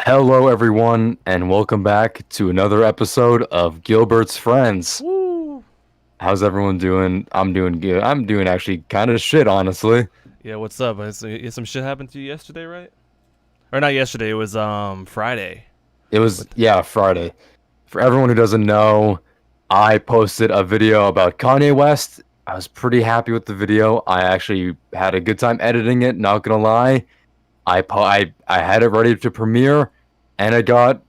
Hello, everyone, and welcome back to another episode of Gilbert's Friends. Woo! How's everyone doing? I'm doing good. I'm doing actually kind of shit, honestly. Yeah, what's up? Some shit happened to you yesterday, right? Or not yesterday, it was Friday. It was, yeah, Friday. For everyone who doesn't know, I posted a video about Kanye West. I was pretty happy with the video. I actually had a good time editing it, not gonna lie. I had it ready to premiere, and I got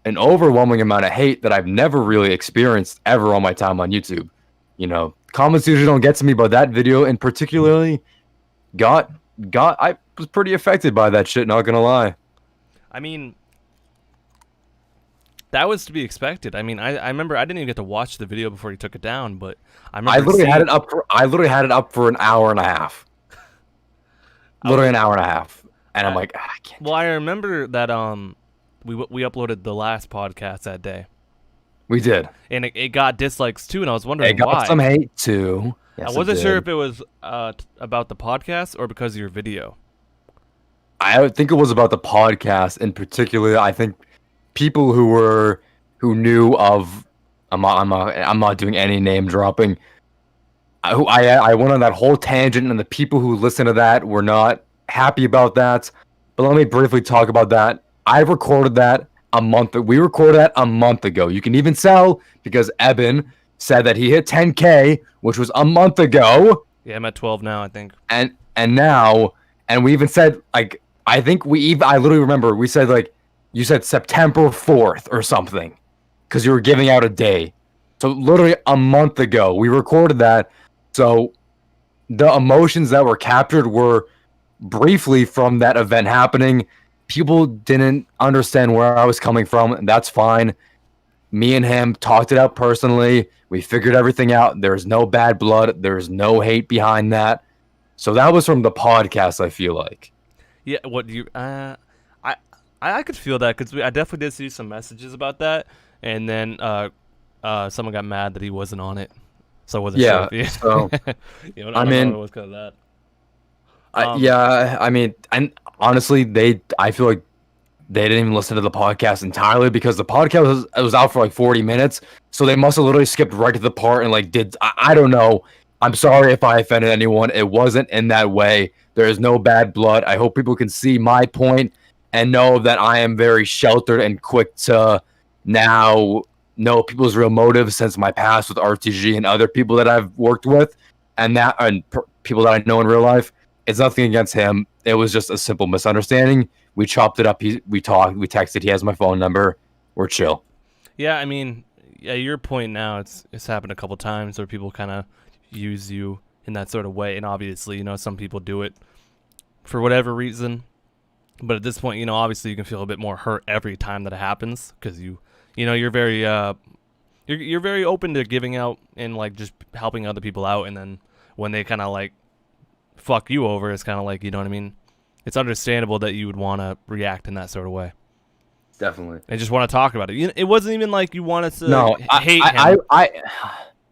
an overwhelming amount of hate that I've never really experienced ever on my time on YouTube. You know, comments usually don't get to me, but that video in particularly got I was pretty affected by that shit, not gonna lie. I mean, that was to be expected. I mean, I remember I didn't even get to watch the video before he took it down, but I remember I literally had it up for an hour and a half. Literally an hour and a half. And I'm like, I can't. Well, I remember that we uploaded the last podcast that day. We did. And it got dislikes too, and I was wondering It got why. some hate too. Yes, I wasn't sure if it was about the podcast or because of your video. I think it was about the podcast in particular. I think people who knew of I'm not doing any name dropping. I went on that whole tangent, and the people who listened to that were not happy about that. But let me briefly talk about that. I recorded that we recorded that a month ago. You can even tell because Eben said that he hit 10K, which was a month ago. Yeah, I'm at 12 now, I think. And now, and we even said, like, I literally remember we said, like, you said September 4th or something because you were giving out a day. So literally a month ago, we recorded that. So the emotions that were captured were briefly from that event happening. People didn't understand where I was coming from, and that's fine. Me and him talked it out personally. We figured everything out. There's no bad blood. There's no hate behind that. So that was from the podcast, I feel like. Yeah, what you I could feel that because I definitely did see some messages about that, and then someone got mad that he wasn't on it, so I wasn't sure if he. So You know, I mean, it was because of that. Yeah, I mean, and honestly, I feel like they didn't even listen to the podcast entirely because the podcast was out for like 40 minutes, so they must have literally skipped right to the part and like I don't know. I'm sorry if I offended anyone. It wasn't in that way. There is no bad blood. I hope people can see my point and know that I am very sheltered and quick to now know people's real motives since my past with RTG and other people that I've worked with and people that I know in real life. It's nothing against him. It was just a simple misunderstanding. We chopped it up. We talked. We texted. He has my phone number. We're chill. Yeah, I mean, your point now. It's happened a couple times where people kind of use you in that sort of way, and obviously, some people do it for whatever reason. But at this point, obviously, you can feel a bit more hurt every time that it happens because you're very you're very open to giving out and like just helping other people out, and then when they kind of like fuck you over, it's kind of like, you know what I mean? It's understandable that you would want to react in that sort of way. Definitely. And just want to talk about it. It wasn't even like you wanted to hate him. I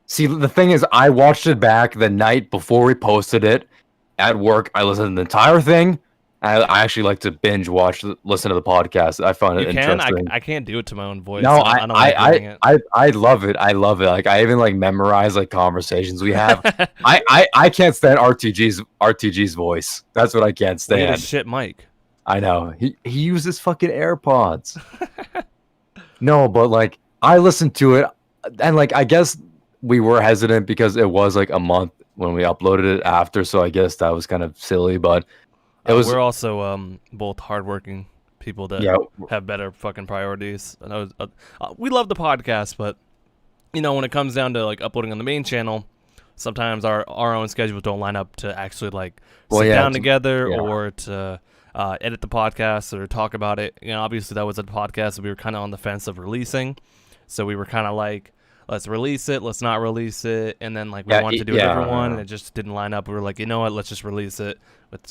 see, the thing is, I watched it back the night before we posted it at work. I listened to the entire thing. I actually like to binge listen to the podcast. I find it interesting. I can't do it to my own voice. No, I don't like doing it. I love it. I love it. Like I even like memorize like conversations we have. I can't stand RTG's voice. That's what I can't stand. We had a shit mic. I know. He uses fucking AirPods. No, but like I listened to it, and like I guess we were hesitant because it was like a month when we uploaded it after. So I guess that was kind of silly, but. We're also both hardworking people that have better fucking priorities. We love the podcast, but when it comes down to like uploading on the main channel, sometimes our own schedules don't line up to actually like sit down together or to edit the podcast or talk about it. Obviously that was a podcast that we were kind of on the fence of releasing, so we were kind of like, let's release it, let's not release it, and then like we wanted to do a different one, and it just didn't line up. We were like, you know what, let's just release it.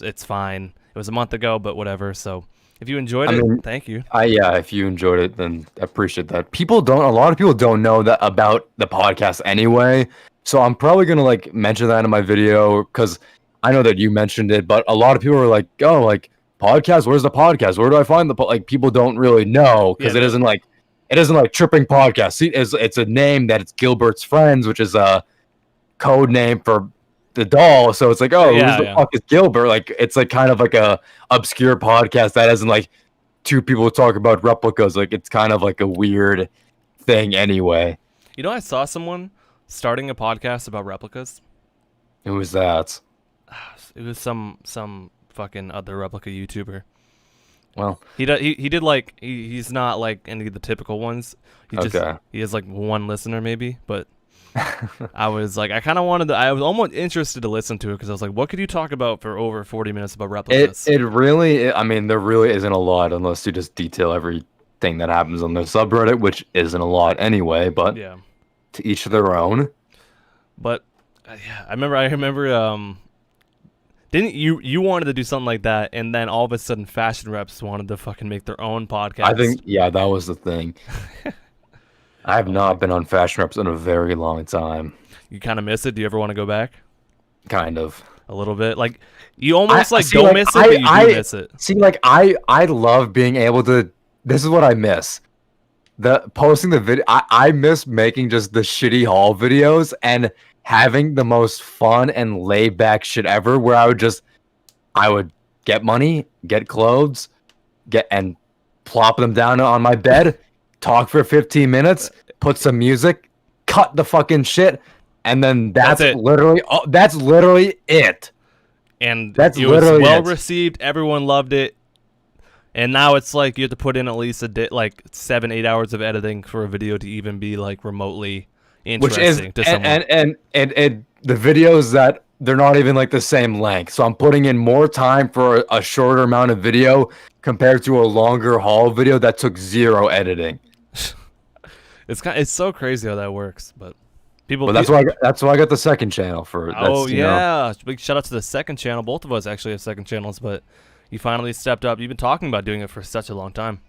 It's fine. It was a month ago, but whatever. So if you enjoyed it, thank you. If you enjoyed it, then I appreciate that. A lot of people don't know that about the podcast anyway. So I'm probably gonna like mention that in my video because I know that you mentioned it, but a lot of people are like, oh, like podcast? Where's the podcast? Where do I find the like? People don't really know because it isn't like tripping podcast. See, it's a name that it's Gilbert's Friends, which is a code name for the doll. So it's like, oh, who the fuck is Gilbert? Like, it's like kind of like a obscure podcast that isn't like two people talk about replicas. Like, it's kind of like a weird thing anyway. You know, I saw someone starting a podcast about replicas. Who was that? It was some fucking other replica YouTuber. Well, he did like he's not like any of the typical ones. He has like one listener maybe, but I was like, I kind of wanted to. I was almost interested to listen to it because I was like, what could you talk about for over 40 minutes about replicas? It really, I mean, there really isn't a lot unless you just detail everything that happens on the subreddit, which isn't a lot anyway. But yeah, to each their own. But yeah, I remember. Didn't you wanted to do something like that, and then all of a sudden, FashionReps wanted to fucking make their own podcast? I think that was the thing. I have not been on FashionReps in a very long time. You kind of miss it. Do you ever want to go back? Kind of. A little bit. Like you almost don't miss it, but you do miss it. See, like I love being able to. This is what I miss. The posting the video. I miss making just the shitty haul videos and having the most fun and laid back shit ever, where I would get money, get clothes, and plop them down on my bed, talk for 15 minutes, put some music, cut the fucking shit, and then that's literally it. And it was well received. Everyone loved it. And now it's like you have to put in at least 7-8 hours of editing for a video to even be like remotely interesting to someone. And the videos that they're not even like the same length. So I'm putting in more time for a shorter amount of video compared to a longer haul video that took 0 editing. It's so crazy how that works, but people. But that's why I got the second channel for. Big shout out to the second channel. Both of us actually have second channels, but you finally stepped up. You've been talking about doing it for such a long time.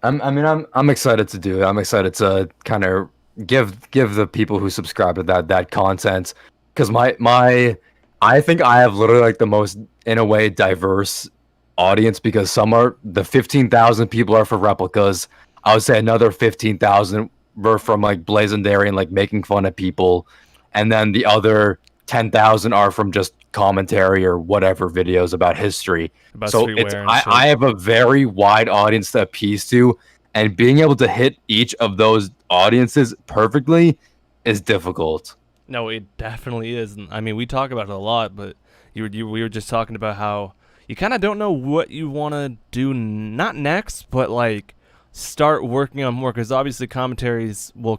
I'm excited to do it. I'm excited to kind of give the people who subscribe to that content, because I think I have literally like the most, in a way, diverse audience, because the 15,000 people are for replicas. I would say another 15,000 were from like Blazendary and like making fun of people, and then the other 10,000 are from just commentary or whatever videos about history. So I have a very wide audience to appease to, and being able to hit each of those audiences perfectly is difficult. No, it definitely is. I mean, we talk about it a lot, but we were just talking about how you kind of don't know what you want to do, not next, but like start working on more, because obviously commentaries will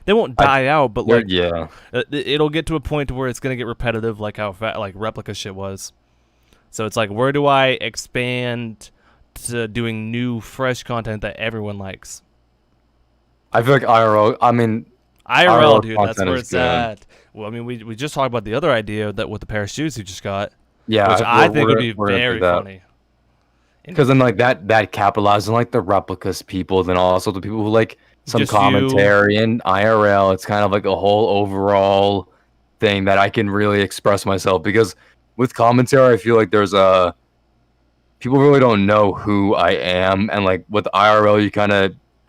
they won't die out, but like it'll get to a point to where it's gonna get repetitive, like how like replica shit was. So it's like, where do I expand to doing new, fresh content that everyone likes? I feel like IRL. I mean, IRL, dude, that's where it's at. Well, I mean, we just talked about the other idea that with the pair of shoes you just got. Yeah, which I think would be very funny. Because then like that capitalizes on like the replicas people, then also the people who like some commentary and IRL. It's kind of like a whole overall thing that I can really express myself, because with commentary I feel like there's people really don't know who I am, and like with IRL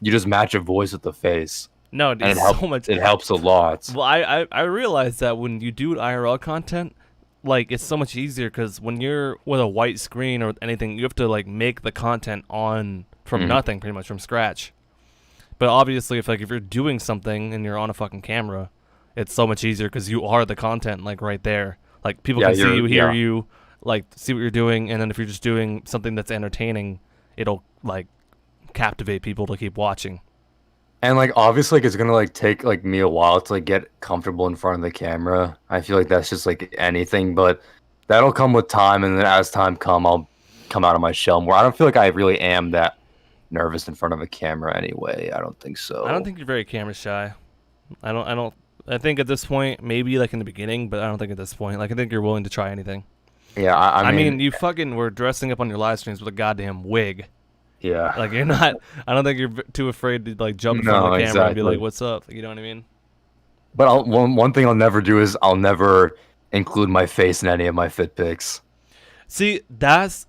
you just match a voice with the face. No, dude, and it helps a lot. Well, I realize that when you do IRL content, like it's so much easier, because when you're with a white screen or anything, you have to like make the content from nothing, pretty much from scratch. But obviously, if you're doing something and you're on a fucking camera, it's so much easier because you are the content, like right there. Like people can see you, hear you, like see what you're doing, and then if you're just doing something that's entertaining, it'll like captivate people to keep watching. And like obviously, like, it's gonna like take like me a while to like get comfortable in front of the camera. I feel like that's just like anything, but that'll come with time, and then as time I'll come out of my shell more. I don't feel like I really am that nervous in front of a camera anyway. I don't think so. I don't think you're very camera shy. I think at this point, maybe like in the beginning, but I don't think at this point. Like I think you're willing to try anything. Yeah, I mean, you fucking were dressing up on your live streams with a goddamn wig. Yeah. Like you're not. I don't think you're too afraid to like jump in front of the camera and be like, "What's up?" You know what I mean? But one thing I'll never do is I'll never include my face in any of my fit pics. See, that's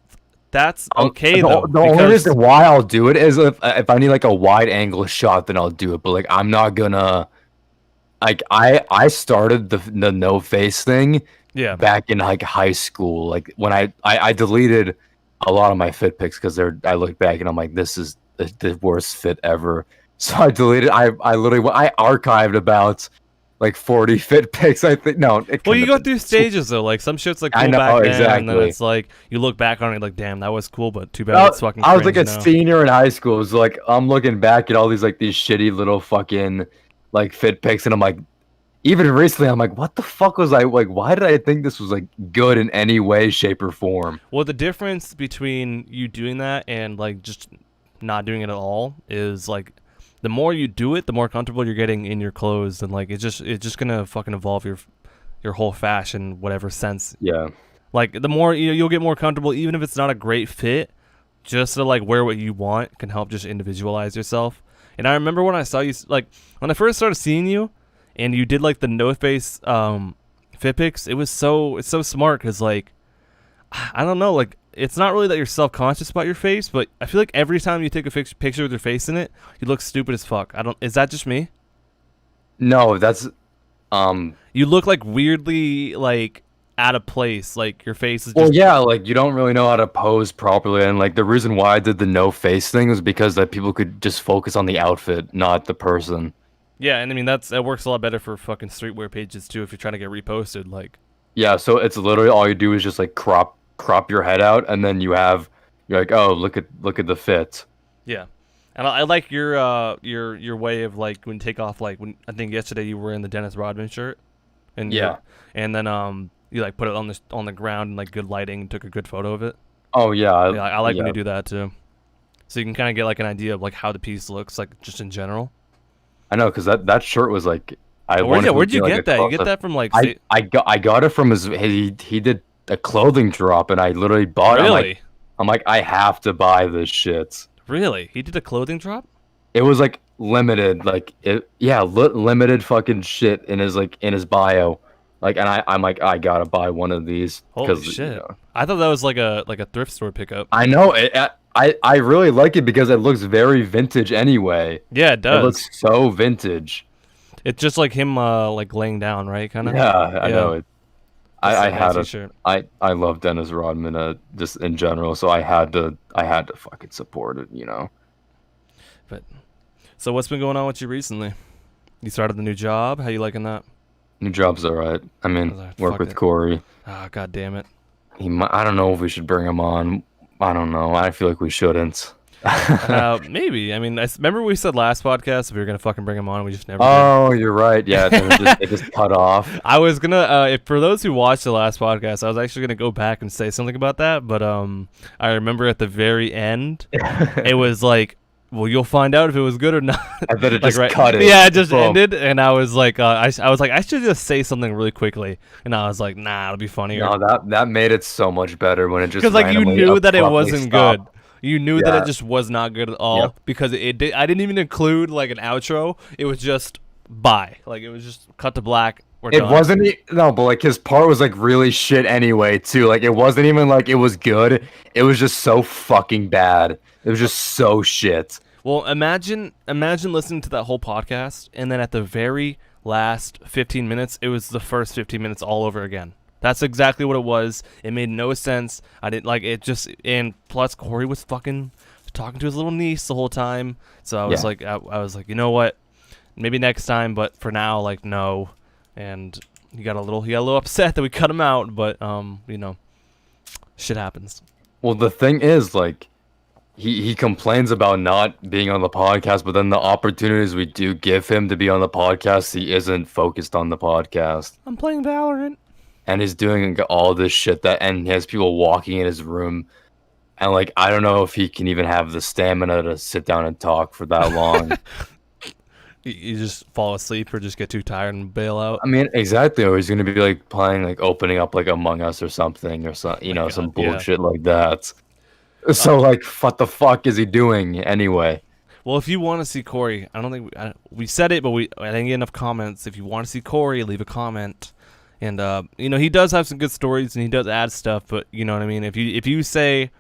that's okay though. The only reason why I'll do it is if I need like a wide angle shot, then I'll do it. But like I'm not gonna like I started the no face thing back in like high school. Like when I deleted a lot of my fit pics because I look back and I'm like, this is the worst fit ever. So I deleted. I archived about like 40 fit pics. I think no. Well, you go through stages though. Like some shit's like cool back then, and then it's like you look back on it like, damn, that was cool, but too bad it's fucking. I was like a senior in high school. So like I'm looking back at all these shitty little fucking like fit pics, and I'm like, even recently, I'm like, what the fuck was I like? Why did I think this was like good in any way, shape, or form? Well, the difference between you doing that and like just not doing it at all is like, the more you do it, the more comfortable you're getting in your clothes, and like it's just gonna fucking evolve your whole fashion, whatever sense. Yeah. Like the more you'll get more comfortable, even if it's not a great fit, just to like wear what you want can help just individualize yourself. And I remember when I saw you, like when I first started seeing you, and you did like the no face fit pics, it's so smart because like I don't know, like it's not really that you're self-conscious about your face, but I feel like every time you take a picture with your face in it, you look stupid as fuck. Is that just me? No, that's you look like weirdly like out of place. Like your face is just... Well, yeah, like you don't really know how to pose properly, and like the reason why I did the no face thing was because that people could just focus on the outfit, not the person. Yeah, and I mean that works a lot better for fucking streetwear pages too if you're trying to get reposted, like. Yeah, so it's literally all you do is just like crop your head out, and then you're like, oh, look at the fit. Yeah, and I like your way of like when you take off, like when I think yesterday you were in the Dennis Rodman shirt, and yeah, and then you like put it on the ground and like good lighting and took a good photo of it. Oh yeah, I like when you do that too, so you can kind of get like an idea of like how the piece looks like just in general. I know, because that shirt was like where'd you get that? You get that from like I got it from he did a clothing drop, and I literally bought it. Really? I'm like I have to buy this shit. Really? He did a clothing drop? It was like limited, like limited fucking shit in his bio. Like, and I'm like, I gotta buy one of these. Holy shit! You know, I thought that was like a thrift store pickup. I know it. I really like it because it looks very vintage anyway. Yeah, it does. It looks so vintage. It's just like him like laying down, right? Kind of. Yeah, I know it. I love Dennis Rodman just in general, so I had to fucking support it, you know. But so what's been going on with you recently? You started the new job. How you liking that? New job's alright. I mean, work with Corey. Ah, god damn it. I don't know if we should bring him on. I don't know. I feel like we shouldn't. Maybe. I mean, I remember we said last podcast we were gonna fucking bring him on. We just never. Oh, did. You're right. Yeah, it just cut off. I was gonna. For those who watched the last podcast, I was actually gonna go back and say something about that. But I remember at the very end, it was like, well, you'll find out if it was good or not. I bet it just cut it. Yeah, it just ended, and I was like, I was like, I should just say something really quickly, and I was like, nah, it'll be funnier. No, that made it so much better when it just because like you knew that it wasn't stopped. Good. You knew that it just was not good at all because I didn't even include like an outro. It was just bye. Like it was just cut to black. It wasn't but like his part was like really shit anyway too. Like it wasn't even like it was good. It was just so fucking bad. It was just so shit. Well, imagine listening to that whole podcast and then at the very last 15 minutes, it was the first 15 minutes all over again. That's exactly what it was. It made no sense. I didn't like it. And plus Corey was fucking talking to his little niece the whole time. So I was like, I was like, you know what? Maybe next time, but for now, like no. And he got a little upset that we cut him out. But you know, shit happens. Well, the thing is, like, he complains about not being on the podcast, but then the opportunities we do give him to be on the podcast, he isn't focused on the podcast. I'm playing Valorant. And he's doing all this shit and he has people walking in his room, and like I don't know if he can even have the stamina to sit down and talk for that long. You just fall asleep or just get too tired and bail out. I mean, exactly. Or he's gonna be like playing, like opening up like Among Us or something, or some, you know, some bullshit like that. So like, what the fuck is he doing anyway? Well, if you want to see Corey, I don't think we said it, but I didn't get enough comments. If you want to see Corey, leave a comment. And you know, he does have some good stories and he does add stuff, but you know what I mean. If you say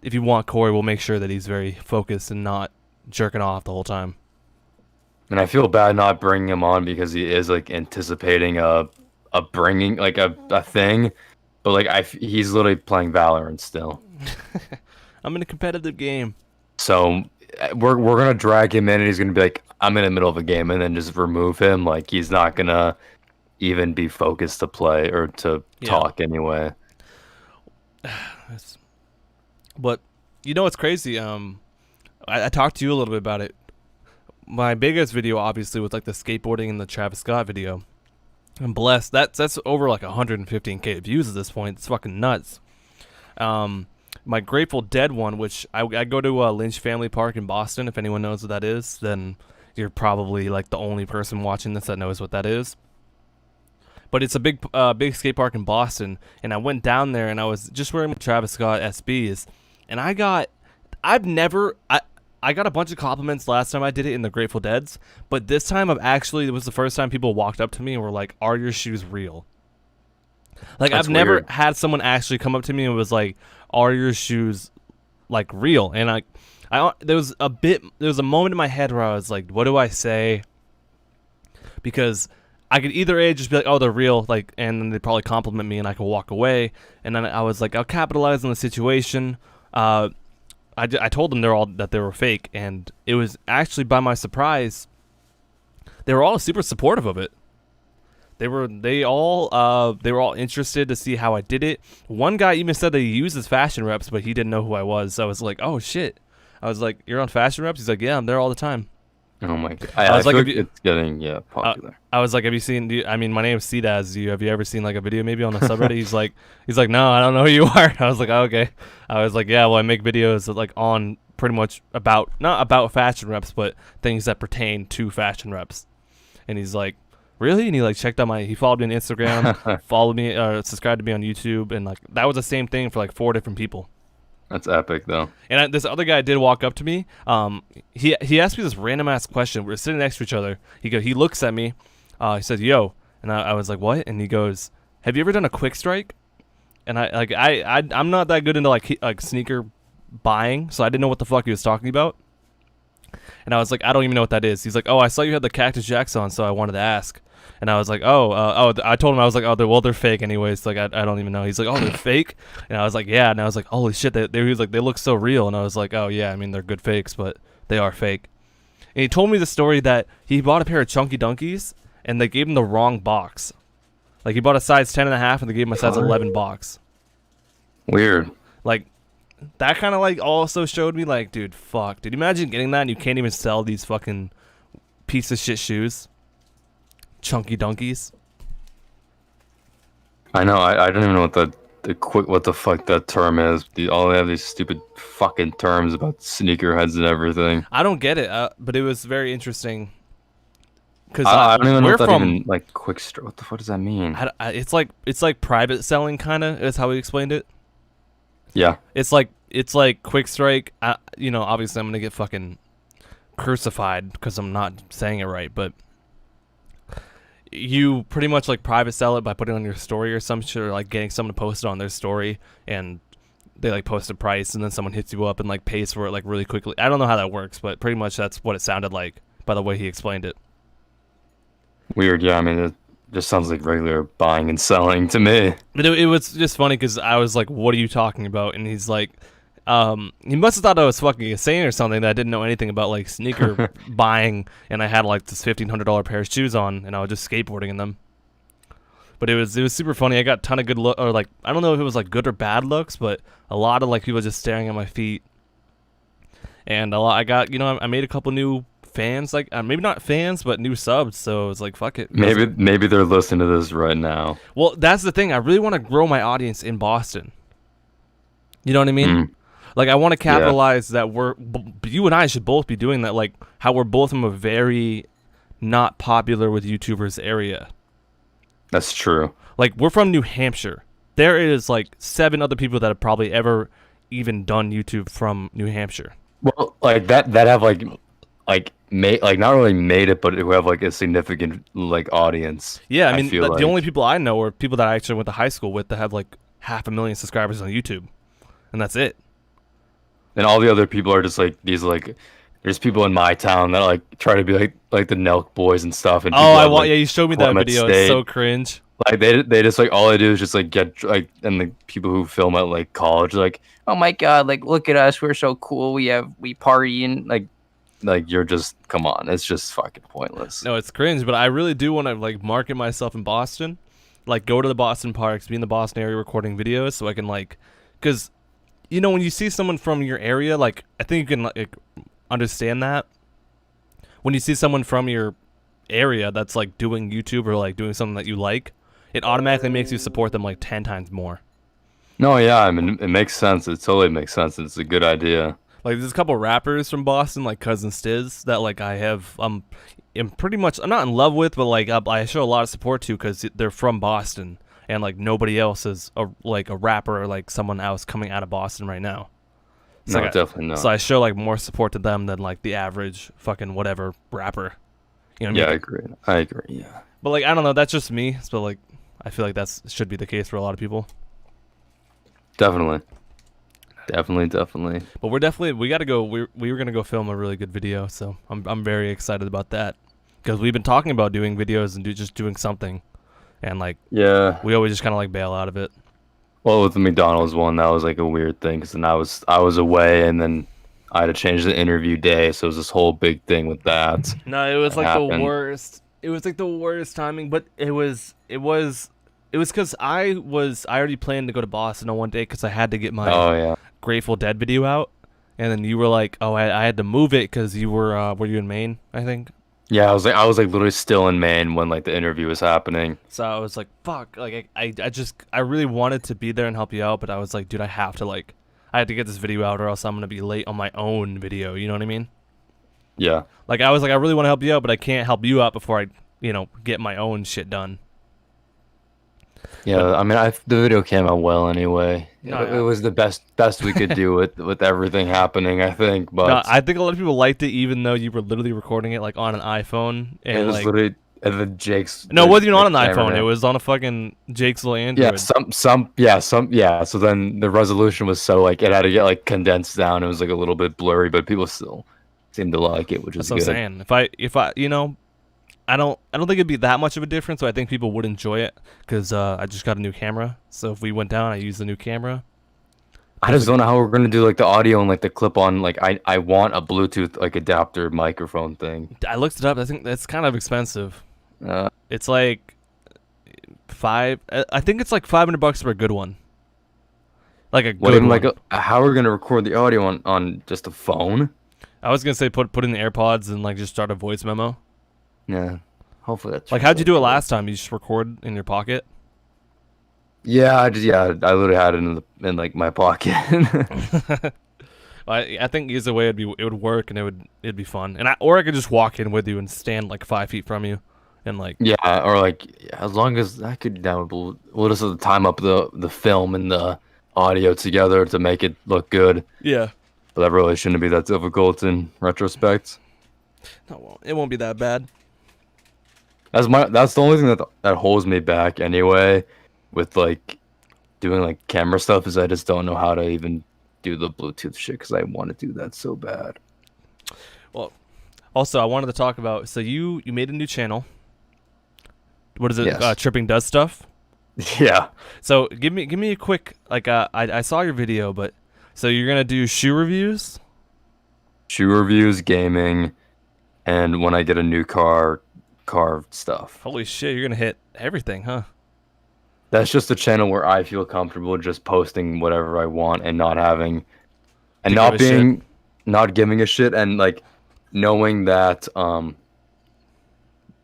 if you want Corey, we'll make sure that he's very focused and not jerking off the whole time. And I feel bad not bringing him on because he is like anticipating a bringing like a thing, but like he's literally playing Valorant still. I'm in a competitive game. So we're gonna drag him in, and he's gonna be like, I'm in the middle of a game, and then just remove him. Like he's not gonna even be focused to play or to talk anyway. But you know what's crazy? I talked to you a little bit about it. My biggest video obviously was like the skateboarding and the Travis Scott video. I'm blessed. That's over like 115K views at this point. It's fucking nuts. My Grateful Dead one, which I go to Lynch Family Park in Boston. If anyone knows what that is, then you're probably like the only person watching this that knows what that is. But it's a big skate park in Boston, and I went down there and I was just wearing my Travis Scott SBs, and I got a bunch of compliments last time I did it in the Grateful Deads, but this time it was the first time people walked up to me and were like, "Are your shoes real?" Like I've never had someone actually come up to me and was like, "Are your shoes like real?" And there was a moment in my head where I was like, "What do I say?" Because I could either just be like, "Oh, they're real," like, and then they'd probably compliment me and I could walk away. And then I was like, I'll capitalize on the situation. I told them that they were fake, and it was actually, by my surprise, they were all super supportive of it. They were all interested to see how I did it. One guy even said that he uses FashionReps, but he didn't know who I was. So I was like, "Oh shit!" I was like, "You're on FashionReps?" He's like, "Yeah, I'm there all the time." Oh my god! I was like, it's getting popular. I was like, "Have you seen? My name is Cedaz. Have you ever seen like a video maybe on a subreddit?" He's like, "No, I don't know who you are." I was like, oh, "Okay." I was like, "Yeah, well, I make videos that, like, on pretty much not about FashionReps, but things that pertain to FashionReps." And he's like, "Really?" And he like checked out he followed me on Instagram, followed me, subscribed to me on YouTube, and like that was the same thing for like 4 different people. That's epic, though. And this other guy did walk up to me. He asked me this random ass question. We're sitting next to each other. He looks at me. He says, "Yo," and I was like, "What?" And he goes, "Have you ever done a quick strike?" And I'm not that good into like sneaker buying, so I didn't know what the fuck he was talking about. And I was like, "I don't even know what that is." He's like, "Oh, I saw you had the Cactus Jacks on, so I wanted to ask." And I was like, I told him, I was like, "Oh, they're fake anyways." Like, I don't even know. He's like, "Oh, they're fake?" And I was like, "Yeah." And I was like, "Holy shit." He was like, "They look so real." And I was like, "Oh, yeah. I mean, they're good fakes, but they are fake." And he told me the story that he bought a pair of Chunky Dunkies, and they gave him the wrong box. Like, he bought a size 10.5, and they gave him a size 11 box. Weird. Like, that kind of, like, also showed me, like, dude, fuck. Dude, imagine getting that and you can't even sell these fucking piece of shit shoes. Chunky Dunkies. I know. I don't even know what the fuck that term is. All they have these stupid fucking terms about sneakerheads and everything. I don't get it, but it was very interesting. Cause I don't even know what that even like quick strike. What the fuck does that mean? It's like private selling, kind of is how he explained it. Yeah. It's like quick strike. Obviously I'm gonna get fucking crucified because I'm not saying it right, but you pretty much like private sell it by putting it on your story or some shit, or like getting someone to post it on their story, and they like post a price, and then someone hits you up and like pays for it like really quickly. I don't know how that works, but pretty much that's what it sounded like by the way he explained it. Weird. Yeah, I mean, it just sounds like regular buying and selling to me. But it was just funny because I was like, "What are you talking about?" And he's like, he must have thought I was fucking insane or something, that I didn't know anything about like sneaker buying, and I had like this $1,500 pair of shoes on, and I was just skateboarding in them. But it was super funny. I got a ton of good look, or like, I don't know if it was like good or bad looks, but a lot of like people just staring at my feet. And I got, I made a couple new fans, like maybe not fans, but new subs. So it's like, fuck it. Maybe they're listening to this right now. Well, that's the thing. I really want to grow my audience in Boston. You know what I mean? Like, I want to capitalize that you and I should both be doing that. Like, how we're both from a very not popular with YouTubers area. That's true. Like, we're from New Hampshire. There is like 7 other people that have probably ever even done YouTube from New Hampshire. Well, like that have like not really made it, but who have like a significant like audience. Yeah, I mean, the only people I know are people that I actually went to high school with that have like 500,000 subscribers on YouTube, and that's it. and all the other people are just like these like. There's people in my town that like try to be like the Nelk boys and stuff, and people have, like, yeah, you showed me that Plymouth video. It's State. so cringe. Like they just like all they do is just like get like, and the people who film at like college are like, oh my god, like look at us, we're so cool, we party, and like you're just, come on, it's just fucking pointless. No, it's cringe, but I really do want to like market myself in Boston, like go to the Boston parks, be in the Boston area recording videos, so I can like, because you know when you see someone from your area, like I think you can like understand that when you see someone from your area that's like doing YouTube or like doing something that you like, it automatically makes you support them like 10 times more. No, yeah, I mean it makes sense. It totally makes sense. It's a good idea. Like there's a couple rappers from Boston, like Cousin Cedaz, that like I have am pretty much, I'm not in love with, but like I show a lot of support to because they're from Boston, and like nobody else is like a rapper or like someone else coming out of Boston right now. So No, like definitely not. So I show like more support to them than like the average fucking whatever rapper. You know what Yeah, I I mean? agree. I agree. Yeah, But like I don't know, that's just me. So like I feel like that's should be the case for a lot of people. definitely, definitely. But we got to go. We were gonna go film a really good video, so I'm very excited about that because we've been talking about doing videos and just doing something, and like Yeah. we always just kind of like bail out of it. Well, with the McDonald's one, that was like a weird thing because then I was away, and then I had to change the interview day, so it was this whole big thing with that. No, it was that like happened. the worst. It was like the worst timing, but it was because I already planned to go to Boston on one day because I had to get my Oh yeah. Grateful Dead video out, and then you were like, oh, I had to move it because you were you in Maine, I think. Yeah, I was like literally still in Maine when like the interview was happening. So I was like, fuck, like I really wanted to be there and help you out, but I was like, dude, I have to get this video out or else I'm gonna be late on my own video. You know what I mean? Yeah. Like I was like, I really want to help you out, but I can't help you out before I, get my own shit done. Yeah, I mean, the video came out well anyway. No, It was the best we could do with everything happening, I think. But No, I think a lot of people liked it, even though you were literally recording it like on an iPhone and it was like. literally and the Jake's. No, it wasn't even on an camera. iPhone. It was on a fucking Jake's little Android. Yeah, yeah. So then the resolution was so like it had to get like condensed down. It was like a little bit blurry, but people still seemed to like it, which is That's good. what I'm saying. If I I don't think it'd be that much of a difference, so I think people would enjoy it because I just got a new camera. So if we went down, I use the new camera. I just don't know how we're gonna do like the audio and like the clip on. Like I want a Bluetooth like adapter microphone thing. I looked it up. I think that's kind of expensive. Uh, It's like I think it's like $500 for a good one. Like a what good even one. like how are we gonna record the audio on just a phone? I was gonna say put in the AirPods and like just start a voice memo. Yeah, hopefully that's Like how'd you do it last time? You just record in your pocket? Yeah, I literally had it in like my pocket. I think either way it would work and it'd be fun. And I could just walk in with you and stand like 5 feet from you, and like Yeah, or like as long as I could download, we'll just have to time up the film and the audio together to make it look good. yeah. But that really shouldn't be that difficult in retrospect. No, it won't be that bad. That's the only thing that holds me back anyway, with like doing like camera stuff, is I just don't know how to even do the Bluetooth shit because I want to do that so bad. Well, also I wanted to talk about. So you made a new channel. What is it? Yes. Tripping Does Stuff. Yeah. So give me a quick like. I saw your video, but so you're gonna do shoe reviews. Shoe reviews, gaming, and when I get a new car stuff. Holy shit, you're gonna hit everything, huh? That's just a channel where I feel comfortable just posting whatever I want and not having, and not being, not giving a shit, and like knowing that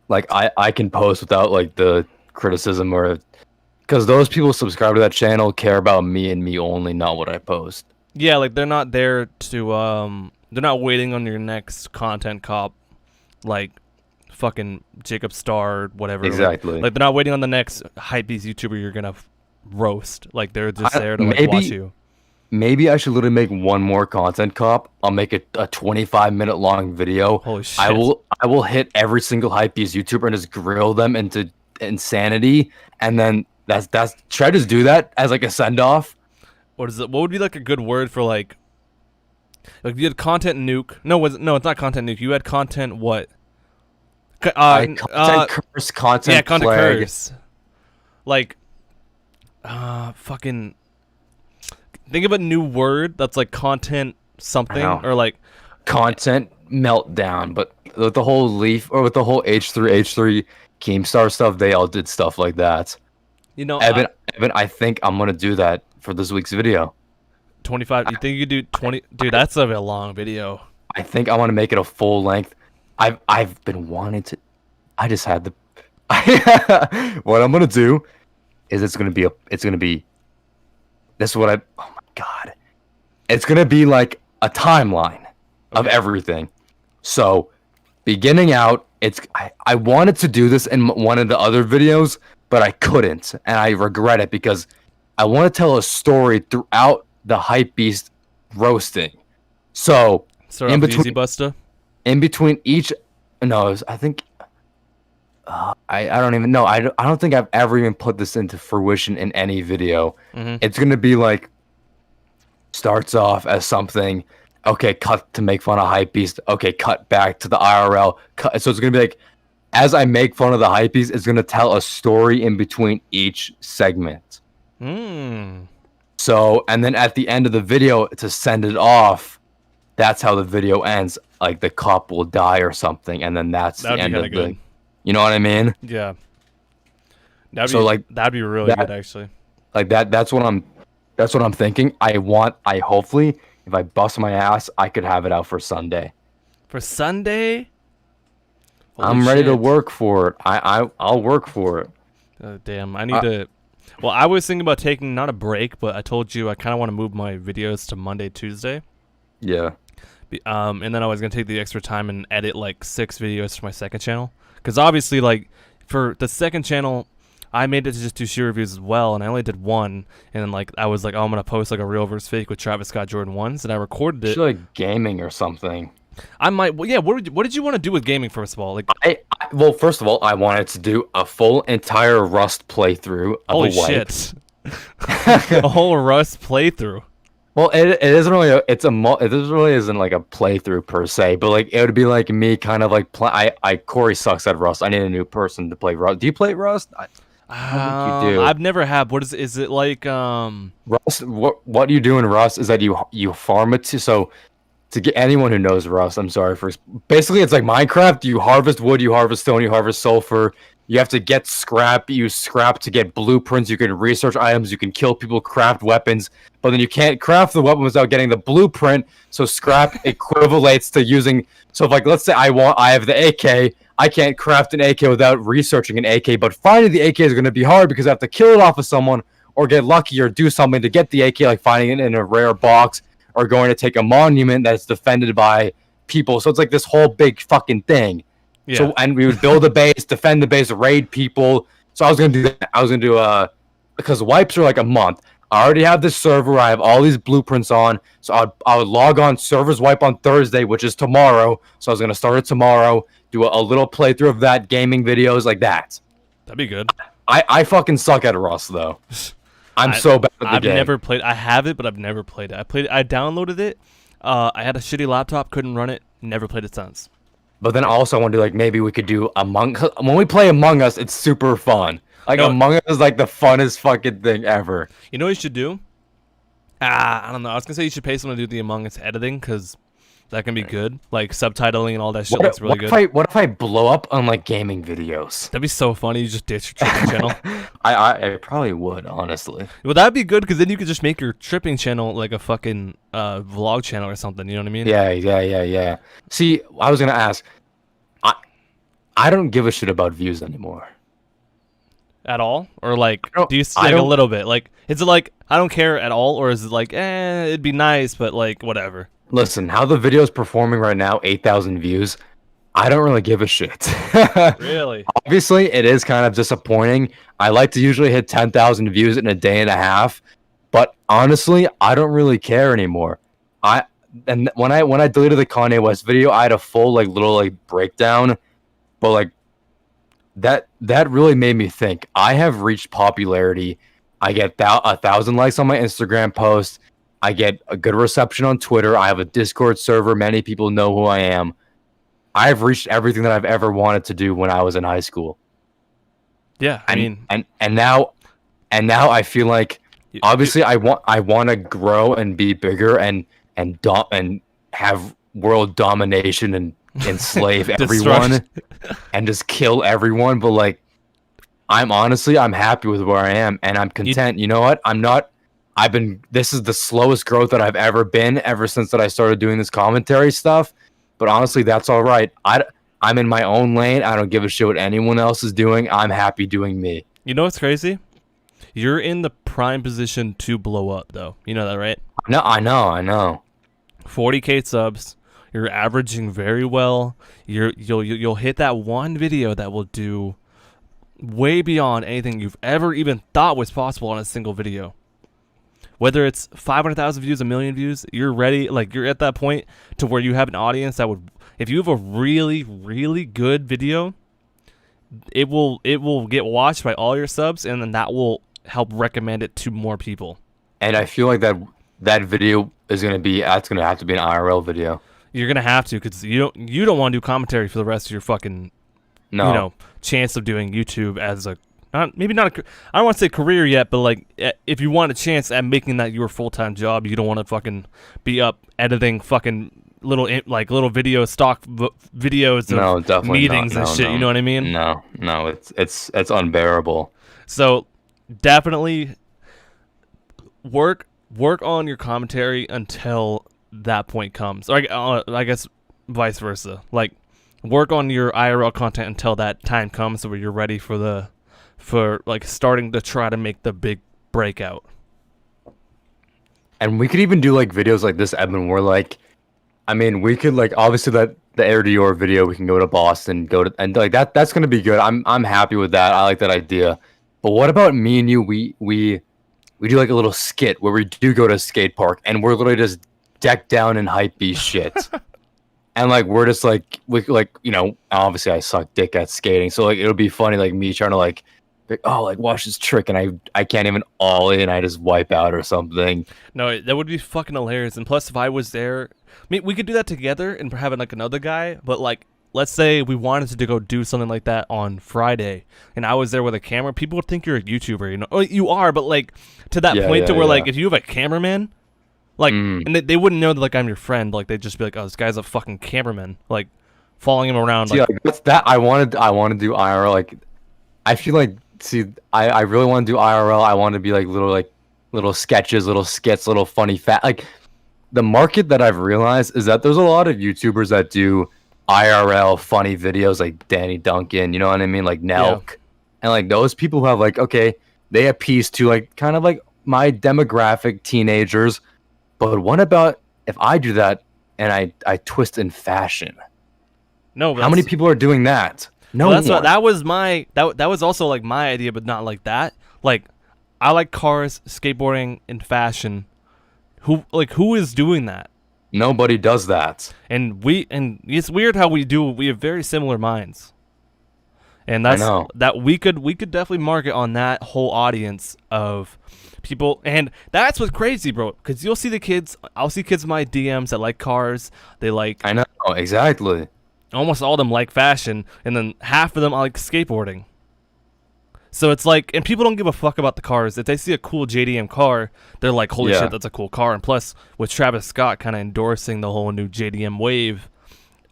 like I can post without like the criticism, or because those people subscribe to that channel care about me and me only, not what I post. Yeah, like they're not there to they're not waiting on your next content cop, like fucking Jacob Star, whatever. Exactly. Like they're not waiting on the next hypebeast YouTuber you're gonna roast. Like they're just there to like watch you. Maybe I should literally make one more content cop. I'll make it a 25-minute long video. Holy shit. I will hit every single hypebeast YouTuber and just grill them into insanity, and then that's should I just do that as like a send off? What is it? What would be like a good word for like Like you had content nuke. No, it's not content nuke. You had content what? Content curse, content content plague. curse. Like, fucking. Think of a new word that's like content something or like content meltdown. But with the whole Leaf or with the whole H3 Keemstar stuff, they all did stuff like that. You know, Evan, I think I'm gonna do that for this week's video. 25. You think you could do 20? Dude, that's a long video. I think I want to make it a full length. I've been wanting to. I just had the. What I'm gonna do is it's gonna be. This is what I. Oh my god! It's gonna be like a timeline of everything. So, beginning out, I wanted to do this in one of the other videos, but I couldn't, and I regret it because I want to tell a story throughout the Hypebeast roasting. So in between Busta? In between each, no, I think I don't even know. I don't think I've ever even put this into fruition in any video. It's gonna be like starts off as something. Okay, cut to make fun of Hypebeast. Okay, cut back to the IRL. Cut. So it's gonna be like as I make fun of the Hypebeast, it's gonna tell a story in between each segment. So, and then at the end of the video, to send it off, that's how the video ends. Like the cop will die or something, and then that's the end of the. You know what I mean? Yeah. That'd be really good, actually. Like that. That's what I'm thinking. I hopefully, if I bust my ass, I could have it out for Sunday. For Sunday? I'm ready to work for it. I'll work for it. Damn, I need to. Well, I was thinking about taking not a break, but I told you I kind of want to move my videos to Monday, Tuesday. Yeah. And then I was gonna take the extra time and edit like 6 videos for my second channel, because obviously, like for the second channel, I made it to just do shoe reviews as well, and I only did one. And then like I was like, oh, I'm gonna post like a real versus fake with Travis Scott Jordan 1s, and I recorded it. Like gaming or something. I might. Well, yeah. What did you want to do with gaming first of all? Like, well, first of all, I wanted to do a full entire Rust playthrough of holy a wipe. Shit. A whole Rust playthrough. Well, it isn't really. It really isn't like a playthrough per se, but like it would be like me kind of like Corey sucks at Rust. I need a new person to play Rust. Do you play Rust? I think you do. I've never had. What is it like? Rust. What you do in Rust is that you farm it to get anyone who knows Rust, I'm sorry for. Basically, it's like Minecraft. You harvest wood, you harvest stone, you harvest sulfur. You have to get scrap. You use scrap to get blueprints. You can research items. You can kill people, craft weapons. But then you can't craft the weapon without getting the blueprint. So scrap equivalates to using. So if like let's say I have the AK. I can't craft an AK without researching an AK. But finding the AK is going to be hard because I have to kill it off of someone or get lucky or do something to get the AK, like finding it in a rare box. Are going to take a monument that's defended by people. So it's like this whole big fucking thing. Yeah. So and we would build a base, defend the base, raid people. So I was gonna do that. I was gonna do because wipes are like a month. I already have this server where I have all these blueprints on. So I would log on servers wipe on Thursday, which is tomorrow. So I was gonna start it tomorrow. Do a little playthrough of that, gaming videos like that. That'd be good. I fucking suck at Rust though. I'm so bad at the game. I've never played. I have it, but I've never played it. I downloaded it. I had a shitty laptop, couldn't run it. Never played it since. But then also I want to like maybe we could do when we play Among Us, it's super fun. Like Among Us is like the funnest fucking thing ever. You know what you should do? I don't know. I was gonna say you should pay someone to do the Among Us editing because that can be good. Like subtitling and all that shit looks really good. What if I blow up on like gaming videos? That'd be so funny. You just ditch your tripping channel. I probably would, honestly. Well, that'd be good because then you could just make your tripping channel like a fucking vlog channel or something. You know what I mean? Yeah. See, I was gonna ask. I don't give a shit about views anymore. At all? Or like, do you like a little bit? Like, is it like I don't care at all, or is it like, it'd be nice, but like whatever? Listen, how the video's performing right now, 8,000 views. I don't really give a shit. Really? Obviously, it is kind of disappointing. I like to usually hit 10,000 views in a day and a half, but honestly, I don't really care anymore. And when I deleted the Kanye West video, I had a full like little like breakdown, but like that really made me think. I have reached popularity. I get 1,000 likes on my Instagram post. I get a good reception on Twitter. I have a Discord server. Many people know who I am. I've reached everything that I've ever wanted to do when I was in high school. Yeah, I mean, and now I feel like obviously I want to grow and be bigger and have world domination and enslave everyone and just kill everyone. But like, I'm happy with where I am and I'm content. You know what? This is the slowest growth that I've ever been ever since that I started doing this commentary stuff. But honestly, that's all right. I'm in my own lane. I don't give a shit what anyone else is doing. I'm happy doing me. You know what's crazy? You're in the prime position to blow up, though. You know that, right? No, I know. 40K subs. You're averaging very well. You'll hit that one video that will do way beyond anything you've ever even thought was possible on a single video. Whether it's 500,000 views, 1 million views, you're ready. Like, you're at that point to where you have an audience that would, if you have a really, really good video, it will get watched by all your subs, and then that will help recommend it to more people. And I feel like that video is gonna have to be an IRL video. You're gonna have to, because you don't want to do commentary for the rest of your fucking chance of doing YouTube as a I don't want to say career yet, but like if you want a chance at making that your full-time job, you don't want to fucking be up editing fucking little video stock videos of meetings and shit. You know what I mean? No, it's unbearable. So definitely work on your commentary until that point comes. Or I guess vice versa. Like, work on your IRL content until that time comes where you're ready for starting to try to make the big breakout. And we could even do like videos like this, Edmund, where like, I mean, we could like, obviously the Air Dior video, we can go to Boston, and like that's gonna be good. I'm happy with that. I like that idea. But what about me and you? We do like a little skit where we do go to a skate park and we're literally just decked down in hype beast shit. And like we're just like obviously I suck dick at skating, so like it'll be funny like me trying to like watch this trick and I can't even all in, I just wipe out or something. No, that would be fucking hilarious. And plus, if I was there, I mean, we could do that together and having like another guy. But like, let's say we wanted to go do something like that on Friday, and I was there with a camera. People would think you're a YouTuber, you know? Oh, you are, but like to that point to where like if you have a cameraman, like, and they wouldn't know that like I'm your friend. Like they'd just be like, oh, this guy's a fucking cameraman, like following him around. See, like that's that. I want to do IRL. Like, I feel like. See, I really want to do IRL. I want to be like little sketches, little skits, little funny like the market that I've realized is that there's a lot of YouTubers that do IRL funny videos like Danny Duncan, you know what I mean? Like Nelk. Yeah. And like those people who have like, okay, they appease to like kind of like my demographic teenagers. But what about if I do that and I twist in fashion? No, how many people are doing that? No, well, that was also like my idea, but not like that. Like, I like cars, skateboarding, and fashion. Who is doing that? Nobody does that. And it's weird how we have very similar minds. And that we could definitely market on that whole audience of people. And that's what's crazy, bro. Because I'll see kids in my DMs that like cars. They like. I know, exactly. Almost all of them like fashion, and then half of them like skateboarding. So it's like, and people don't give a fuck about the cars. If they see a cool JDM car, they're like, holy shit, that's a cool car. And plus, with Travis Scott kind of endorsing the whole new JDM wave,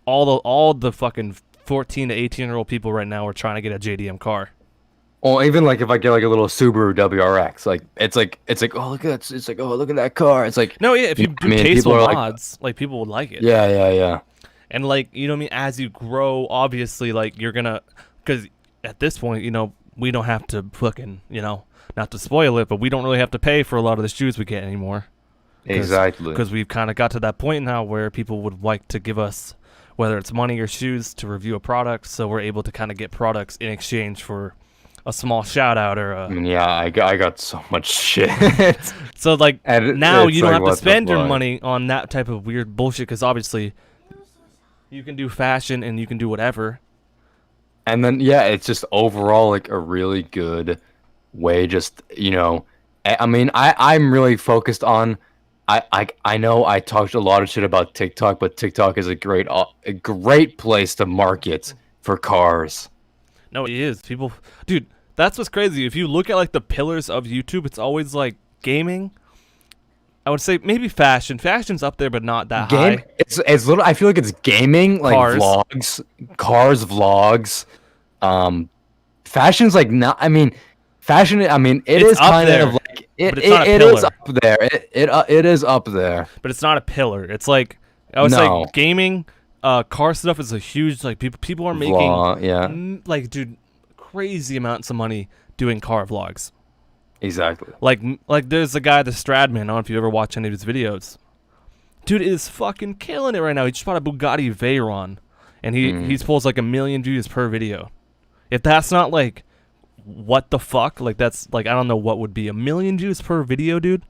all the fucking 14 to 18-year-old people right now are trying to get a JDM car. Or even like if I get like a little Subaru WRX, like it's like oh look at that, it's like oh look at that car. It's like no, yeah, if you do tasteful mods, like people would like it. Yeah. And, like, you know what I mean? As you grow, obviously, like, you're going to... Because at this point, you know, we don't have to fucking, you know, not to spoil it, but we don't really have to pay for a lot of the shoes we get anymore. Exactly. Because we've kind of got to that point now where people would like to give us, whether it's money or shoes, to review a product. So we're able to kind of get products in exchange for a small shout-out or a... I got so much shit. So, like, now you don't have to spend your money on that type of weird bullshit because, obviously... You can do fashion and you can do whatever. And then, yeah, it's just overall like a really good way. Just, you know, I mean, I'm really focused on I know I talked a lot of shit about TikTok, but TikTok is a great place to market for cars. No, it is. People, dude, that's what's crazy. If you look at like the pillars of YouTube, it's always like gaming. I would say maybe fashion. Fashion's up there, but not that high. It's little. I feel like it's gaming, like vlogs, cars, vlogs. Fashion's like not. I mean, fashion. I mean, it is kind of like it is up there. It is up there. But it's not a pillar. It's like I would say gaming. Car stuff is a huge like people are making like dude crazy amounts of money doing car vlogs. Exactly. Like there's a guy, the Stradman. I don't know if you ever watch any of his videos. Dude is fucking killing it right now. He just bought a Bugatti Veyron, and he pulls like 1 million views per video. If that's not like, what the fuck? Like that's like I don't know what would be 1 million views per video, dude.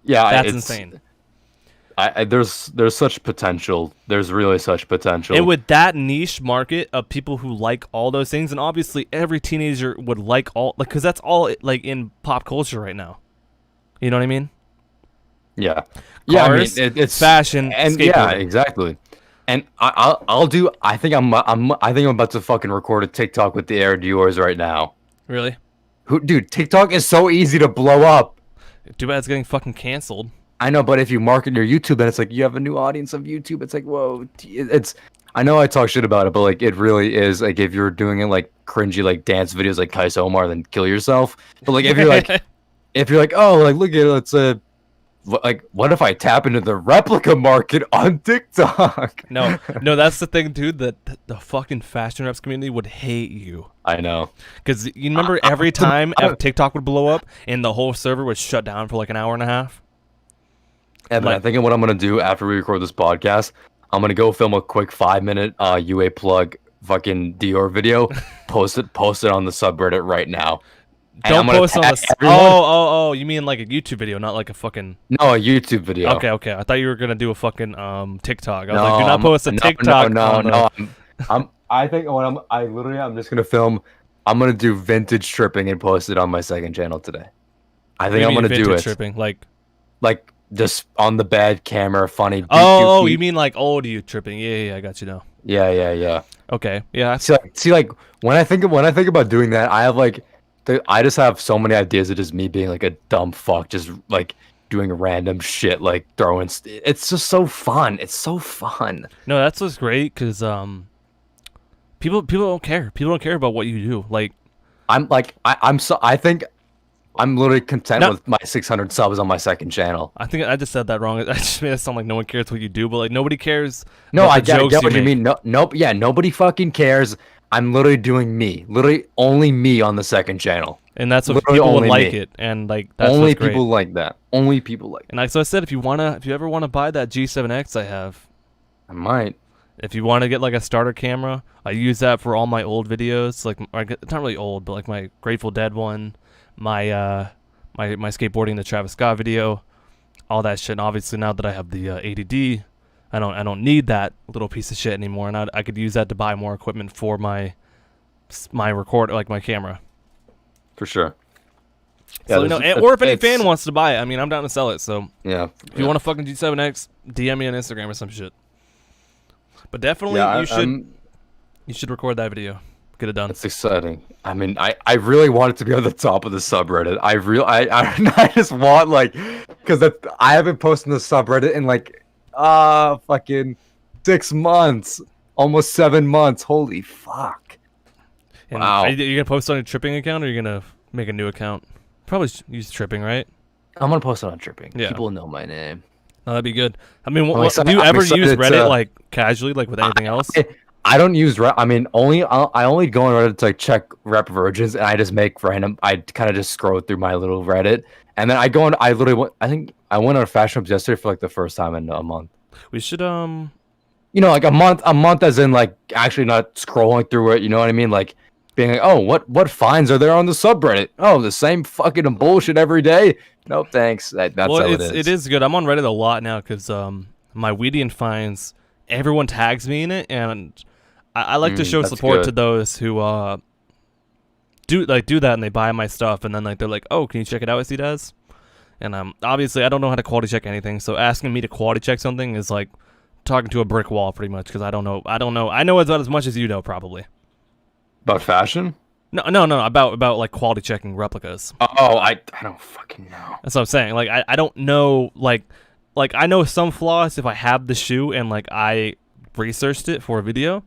Yeah, that's insane. There's such potential. There's really such potential. And with that niche market of people who like all those things, and obviously every teenager would like all, like, because that's all like in pop culture right now. You know what I mean? Yeah. Cars, I mean, it's fashion, and skateboarding. Yeah, exactly. And I'll do. I think I'm about to fucking record a TikTok with the Air Dior's right now. Really? Dude, TikTok is so easy to blow up. Too bad it's getting fucking canceled. I know, but if you market your YouTube, then it's like you have a new audience of YouTube. It's like, whoa, I know I talk shit about it, but like it really is like if you're doing it like cringy like dance videos like Kais Omar, then kill yourself. But like if you're like, oh, like look at it, like what if I tap into the replica market on TikTok? No, that's the thing, dude. That the fucking fashion reps community would hate you. I know, because you remember every time TikTok would blow up and the whole server would shut down for like an hour and a half. Evan, I think what I'm gonna do after we record this podcast, I'm gonna go film a quick 5-minute UA plug fucking Dior video, post it on the subreddit right now. Don't post on the. Oh, you mean like a YouTube video, not like a fucking. No, a YouTube video. Okay. I thought you were gonna do a fucking TikTok. I was like, do not post a TikTok. No. I'm just gonna film. I'm gonna do vintage tripping and post it on my second channel today. I think I'm gonna do it. Tripping, like just on the bed, camera, funny. Oh, you mean like old you tripping? Yeah, I got you now. Yeah. Okay, yeah. See, like when I think about doing that, I have like, I just have so many ideas of just me being like a dumb fuck, just like doing random shit, like throwing. It's just so fun. It's so fun. No, that's what's great because people don't care. People don't care about what you do. Like, I think I'm literally content with my 600 subs on my second channel. I think I just said that wrong. I just made it sound like no one cares what you do, but like nobody cares. No, I get what you mean. Nope. Yeah, nobody fucking cares. I'm literally doing me. Literally only me on the second channel. And that's what people would like it. And like that's only people like that. Only people like that. And like so I said, if you ever wanna buy that G7X I have, I might. If you want to get like a starter camera, I use that for all my old videos. Like it's not really old, but like my Grateful Dead one. My skateboarding the Travis Scott video, all that shit. And obviously now that I have the ADD, I don't need that little piece of shit anymore, and I could use that to buy more equipment for my record, like my camera. For sure. So or if any fan wants to buy it, I mean I'm down to sell it. So yeah, if you want a fucking G7X, DM me on Instagram or some shit. But definitely you should record that video. Get it done. It's exciting. I mean, I really want it to be on the top of the subreddit. I just want like, because I haven't posted the subreddit in like fucking 6 months, almost 7 months. Holy fuck! And wow. Are you gonna post on your Tripping account, or are you gonna make a new account? Probably use Tripping, right? I'm gonna post it on Tripping. Yeah. People know my name. Oh, that'd be good. I mean, do you ever use Reddit like casually, like with anything else? I don't use Reddit. I mean, I only go on Reddit to like check rep versions, and I just make random. I kind of just scroll through my little Reddit, and then I go on. I literally, I think I went on FashionReps yesterday for like the first time in a month. We should like a month as in like actually not scrolling through it. You know what I mean? Like being like, oh, what finds are there on the subreddit? Oh, the same fucking bullshit every day. Nope, thanks. That's how it is. It is good. I'm on Reddit a lot now because my Weedian finds, everyone tags me in it, and I like to show support to those who do that and they buy my stuff, and then like they're like, oh, can you check it out, Cedaz? And obviously I don't know how to quality check anything, so asking me to quality check something is like talking to a brick wall pretty much, because I don't know. I know about as much as you know, probably. About fashion? No, about like quality checking replicas. Oh, I don't fucking know. That's what I'm saying. Like I don't know, like I know some flaws if I have the shoe and like I researched it for a video.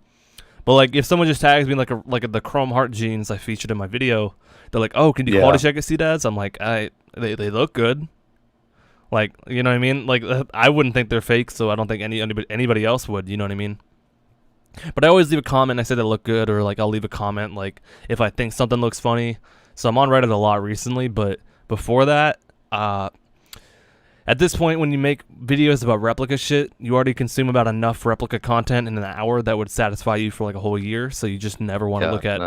But like if someone just tags me like the chrome heart jeans I featured in my video, they're like, "Oh, can you quality check it, Cedaz?" I'm like, they look good. Like, you know what I mean? Like I wouldn't think they're fake, so I don't think anybody else would, you know what I mean? But I always leave a comment. I say they look good, or like I'll leave a comment like if I think something looks funny. So I'm on Reddit a lot recently, but before that, at this point, when you make videos about replica shit, you already consume about enough replica content in an hour that would satisfy you for like a whole year. So you just never want to look at.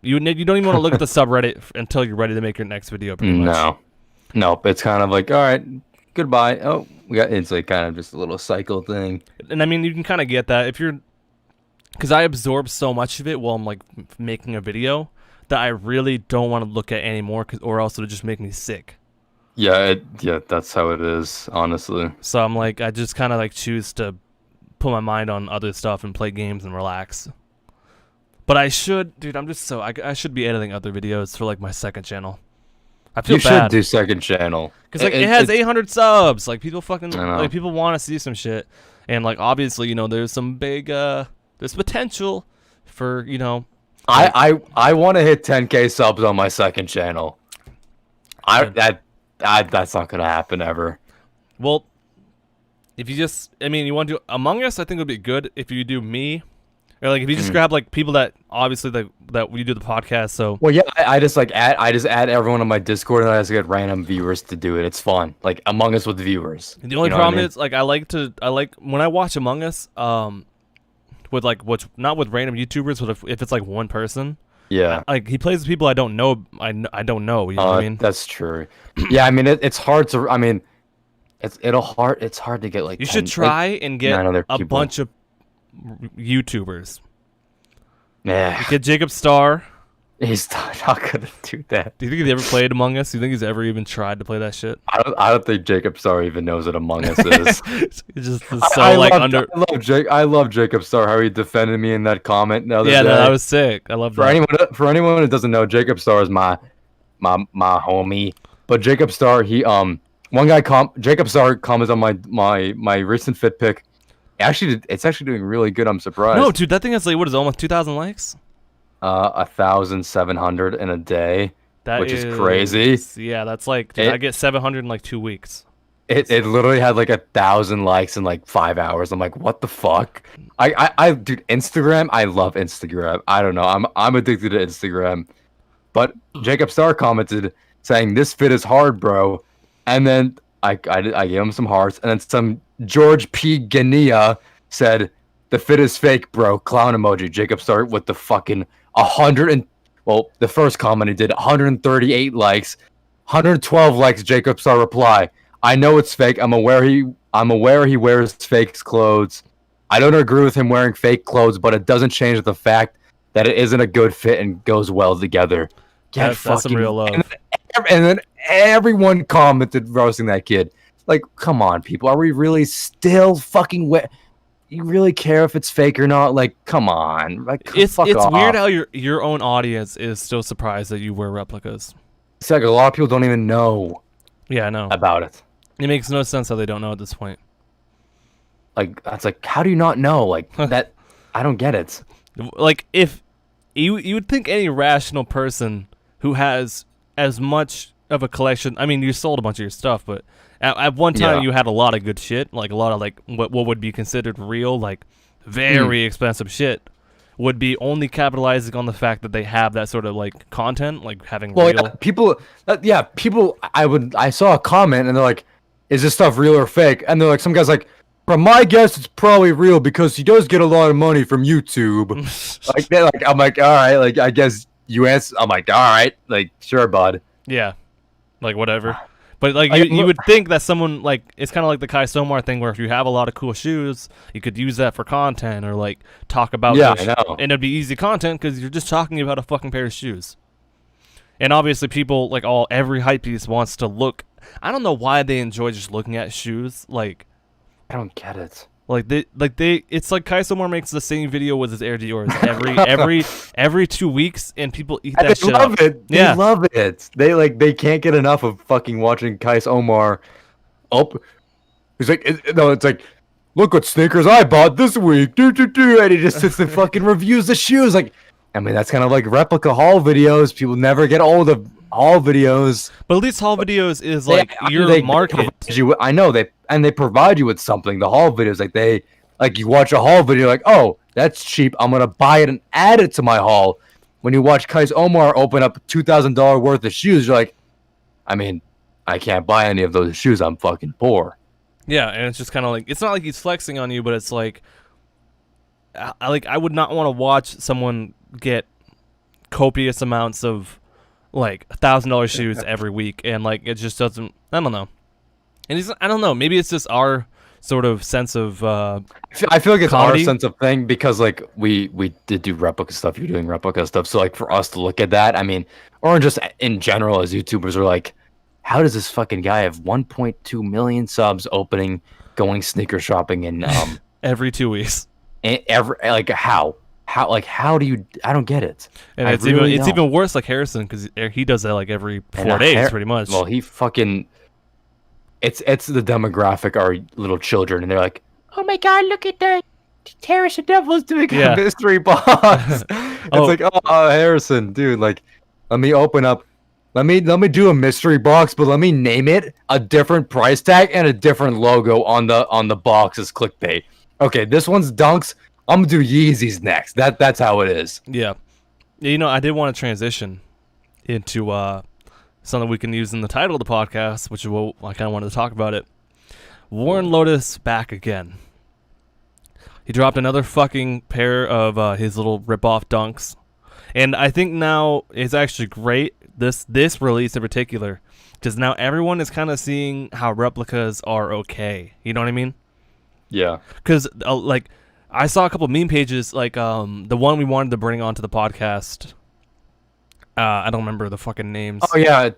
You don't even want to look at the subreddit until you're ready to make your next video. Pretty much. Nope. It's kind of like, all right, goodbye. Oh, it's like kind of just a little cycle thing. And I mean, you can kind of get that if you're, because I absorb so much of it while I'm like making a video that I really don't want to look at anymore, or else it'll just make me sick. Yeah, that's how it is, honestly. So I'm like, I just kind of like choose to put my mind on other stuff and play games and relax. But I should, dude, I should be editing other videos for like my second channel. I feel bad. You should do second channel. Because like it has 800 subs. Like people fucking, like people want to see some shit. And like obviously, you know, there's some big, there's potential for, you know. Like, I want to hit 10K subs on my second channel. That's not gonna happen ever. Well, if you just, I mean, you want to do Among Us, I think it would be good if you do me, or like if you just grab like people that obviously that we do the podcast. So well, yeah, I just add everyone on my Discord and I just get random viewers to do it. It's fun, like Among Us with viewers. The only problem is like I like when I watch Among Us, with like not with random YouTubers, but if it's like one person. Yeah, like he plays with people I don't know. I don't know. You know what I mean? That's true. Yeah, I mean it's hard to. I mean, it's hard to get like. You should try and get a bunch of YouTubers. Yeah. Get Jacob Starr. He's not gonna do that. Do you think he's ever played Among Us? Do you think he's ever even tried to play that shit? I don't think Jacob Starr even knows what Among Us is. It's just so I love Jacob Starr. How he defended me in that comment the other day. Yeah, no, that was sick. I love that. For anyone who doesn't know, Jacob Starr is my homie. But Jacob Starr, Jacob Starr comments on my recent fit pic. Actually, it's actually doing really good. I'm surprised. No, dude, that thing has like what is it, almost 2,000 likes? 1,700 in a day, which is crazy. Yeah, that's like, dude, I get 700 in like 2 weeks. It literally had like 1,000 likes in like 5 hours. I'm like, what the fuck? Dude, Instagram. I love Instagram. I don't know. I'm addicted to Instagram. But Jacob Starr commented saying this fit is hard, bro. And then I gave him some hearts, and then some George P. Gania said the fit is fake, bro. Clown emoji. Jacob Starr with the fucking the first comment he did 138 likes, 112 likes. Jacob Starr reply, I know it's fake. I'm aware he wears fake clothes. I don't agree with him wearing fake clothes, but it doesn't change the fact that it isn't a good fit and goes well together. That's some real love. And then everyone commented roasting that kid. Like, come on, people. Are we really still fucking you really care if it's fake or not? Like, come on. Like, it's weird how your own audience is still surprised that you wear replicas. It's like a lot of people don't even know. Yeah, I know about it. It makes no sense how they don't know at this point. Like, it's like, how do you not know? Like that, I don't get it. Like, if you would think any rational person who has as much of a collection. I mean, you sold a bunch of your stuff, but at one time you had a lot of good shit, like a lot of like what would be considered real, like very expensive shit, would be only capitalizing on the fact that they have that sort of like content, like having real. Yeah, people. I saw a comment and they're like, "Is this stuff real or fake?" And they're like, some guy's like, "From my guess, it's probably real because he does get a lot of money from YouTube." Like that. Like I'm like, all right. Like I guess you answer. I'm like, all right. Like sure, bud. Yeah. Like whatever. But like you would think that someone like it's kind of like the Kai Somar thing where if you have a lot of cool shoes, you could use that for content or like talk about I know. And it'd be easy content because you're just talking about a fucking pair of shoes. And obviously people like every hype piece wants to look I don't know why they enjoy just looking at shoes. Like, I don't get it. It's like Kai Somar makes the same video with his Air Dior's every 2 weeks, and people eat that shit up. They love it. They can't get enough of fucking watching Kai Omar. Oh, he's like, it's like, look what sneakers I bought this week. And he just sits and fucking reviews the shoes. Like, I mean, that's kind of like replica haul videos. People never get old of haul videos. But at least haul videos is like your market. I know they provide you with something. The haul videos, like you watch a haul video, like, oh, that's cheap. I'm gonna buy it and add it to my haul. When you watch Kais Omar open up $2,000 worth of shoes, you're like, I mean, I can't buy any of those shoes. I'm fucking poor. Yeah, and it's just kind of like, it's not like he's flexing on you, but it's like, I would not want to watch someone get copious amounts of like $1,000 shoes every week, and like it just doesn't. I don't know. And I don't know. Maybe it's just our sort of sense of. I feel like it's comedy. Our sense of thing because like we did do replica stuff. You're doing replica stuff, so like for us to look at that, I mean, or just in general as YouTubers are like, how does this fucking guy have 1.2 million subs opening, going sneaker shopping in every 2 weeks? How do you? I don't get it. And it's even worse like Harrison, because he does that like every 4 days pretty much. Well, he fucking. It's the demographic are little children, and they're like, oh my god, look at that. Harrison Devil's doing a mystery box. It's like, oh, Harrison, dude, like, let me open up. Let me do a mystery box, but let me name it a different price tag and a different logo on the box as clickbait. Okay, this one's Dunks. I'm gonna do Yeezys next. That's how it is. Yeah, you know, I did want to transition into something we can use in the title of the podcast, which is what I kind of wanted to talk about it. Warren Lotus back again. He dropped another fucking pair of his little rip-off Dunks, and I think now it's actually great. This release in particular, because now everyone is kind of seeing how replicas are okay. You know what I mean? Yeah. Because like, I saw a couple of meme pages, like the one we wanted to bring onto the podcast. I don't remember the fucking names. Oh yeah.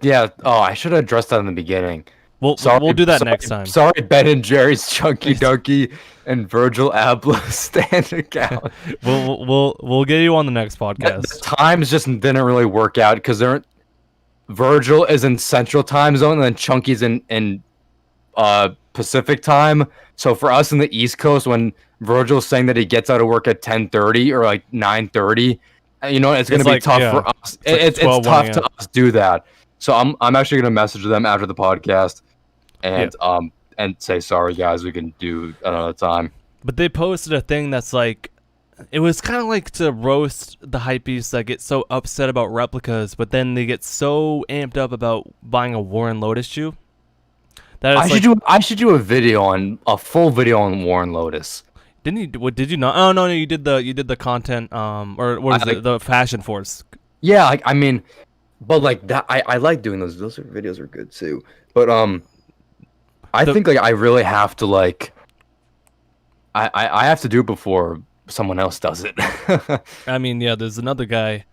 Oh, I should have addressed that in the beginning. We'll do that next time. Sorry, Ben and Jerry's Chunky Donkey and Virgil Abloh stand account. We'll get you on the next podcast. The times just didn't really work out because Virgil is in Central Time Zone and then Chunky's in Pacific Time. So for us in the East Coast, when Virgil's saying that he gets out of work at 10:30 or like 9:30, you know, it's gonna be tough for us. It's tough to us do that. So I'm actually gonna message them after the podcast and say sorry guys, we can do another time. But they posted a thing that's like, it was kind of like to roast the hypebeasts that get so upset about replicas, but then they get so amped up about buying a Warren Lotus shoe. I should do a full video on Warren Lotus. Didn't you? What did you not? Oh no, you did the content or what is the Fashion Force? Yeah, I mean, but like that, I like doing those. Those videos are good too. But I think like I really have to like, I have to do it before someone else does it. I mean, yeah, there's another guy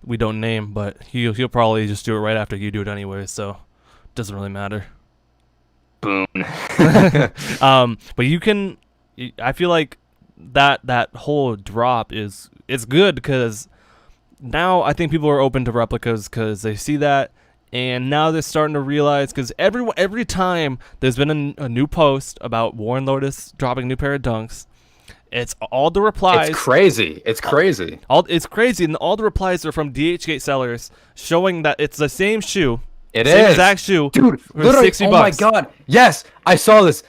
we don't name, but he'll probably just do it right after you do it anyway, so it doesn't really matter. Boom. But you can. I feel like that whole drop is good because now I think people are open to replicas because they see that, and now they're starting to realize, because every time there's been a new post about Warren Lotus dropping a new pair of Dunks, it's all the replies. It's crazy. It's crazy. It's crazy, and all the replies are from DHgate sellers showing that it's the same shoe. It same is exact shoe, dude. for literally, $60. Oh my god! Yes, I saw this.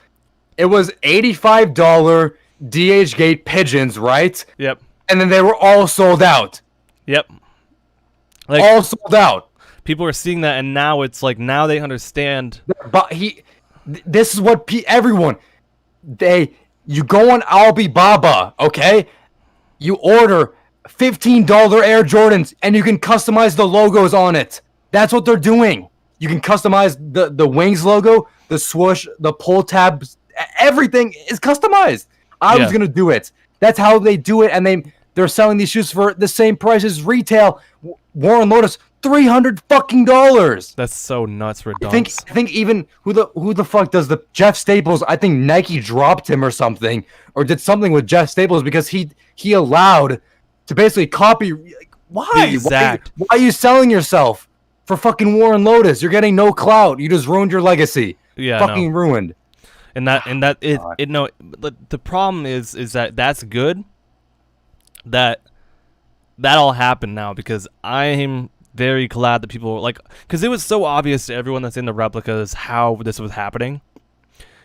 It was $85 DHgate pigeons, right? Yep. And then they were all sold out. Yep. Like, all sold out. People are seeing that, and now it's like, now they understand. But this is what everyone, you go on Alibaba, okay? You order $15 Air Jordans, and you can customize the logos on it. That's what they're doing. You can customize the wings logo, the swoosh, the pull tabs, everything is customized. I was gonna do it. That's how they do it, and they're selling these shoes for the same price as retail. Warren Lotus, $300 fucking. That's so nuts for I dunks. think even who the fuck does the Jeff Staples? I think Nike dropped him or something, or did something with Jeff Staples because he allowed to basically copy. Like, why? Why are you selling yourself for fucking Warren Lotus? You're getting no clout. You just ruined your legacy. Yeah, fucking ruined. And the problem is that that's good. That all happened now because I'm very glad that people like, because it was so obvious to everyone that's in the replicas how this was happening.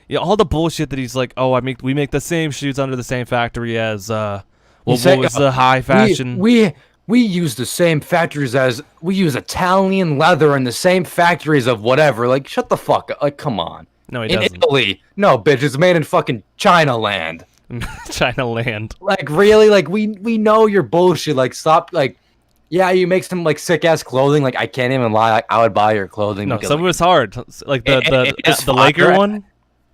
Yeah, all the bullshit that he's like, oh, we make the same shoes under the same factory as what was the high fashion? We use the same factories as we use Italian leather in the same factories of whatever. Like, shut the fuck up. Like, come on. No, he doesn't. In Italy, no, bitch, it's made in fucking China land. China land. Like, really? Like, we know your bullshit. Like, stop. Like, yeah, you make some like sick ass clothing. Like, I can't even lie. Like, I would buy your clothing. No, because, some like, of it's hard. Like the Laker one.